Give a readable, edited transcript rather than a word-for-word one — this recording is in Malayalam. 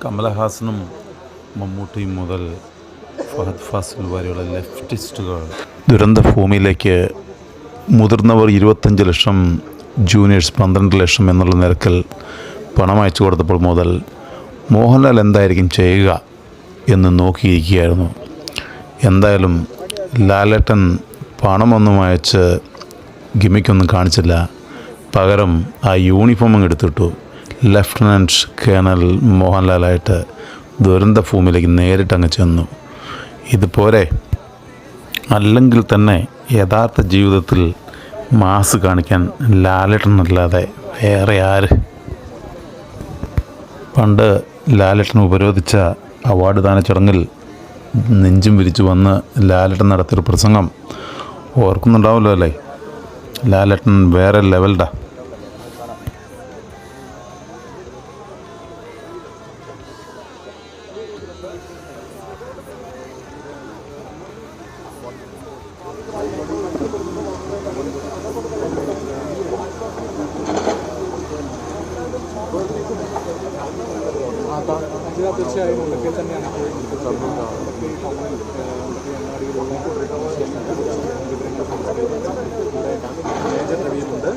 കമലഹാസനും മമ്മൂട്ടിയും മുതൽ ഫഹദ് ഫാസിൽ വരെയുള്ള ലെഫ്റ്റിസ്റ്റുകൾ ദുരന്ത ഭൂമിയിലേക്ക് മുതിർന്നവർ 25 ലക്ഷം, ജൂനിയേഴ്സ് 12 ലക്ഷം എന്നുള്ള നിരക്കിൽ പണം അയച്ചു കൊടുത്തപ്പോൾ മുതൽ മോഹൻലാൽ എന്തായിരിക്കും ചെയ്യുക എന്ന് നോക്കിയിരിക്കുകയായിരുന്നു. എന്തായാലും ലാലേട്ടൻ പണമൊന്നും അയച്ച് ഗിമിക്കൊന്നും കാണിച്ചില്ല. പകരം ആ യൂണിഫോം അങ്ങ് എടുത്തിട്ടു. ലഫ്റ്റനൻറ്റ് കേണൽ മോഹൻലാലായിട്ട് ദുരന്ത ഭൂമിയിലേക്ക് നേരിട്ടങ്ങ് ചെന്നു. ഇതുപോലെ അല്ലെങ്കിൽ തന്നെ യഥാർത്ഥ ജീവിതത്തിൽ മാസ് കാണിക്കാൻ ലാലേട്ടനല്ലാതെ വേറെ ആര്? പണ്ട് ലാലേട്ടൻ ഉപരോധിച്ച അവാർഡ് ദാന ചടങ്ങിൽ നെഞ്ചും വിരിച്ചു വന്ന് ലാലേട്ടൻ നടത്തിയൊരു പ്രസംഗം ഓർക്കുന്നുണ്ടാവുമല്ലോ അല്ലേ? ലാലേട്ടൻ വേറെ ലെവൽഡാ. തീർച്ചയായും ഉള്ളൊക്കെ തന്നെയാണ് മേജർ രവിയുമുണ്ട്.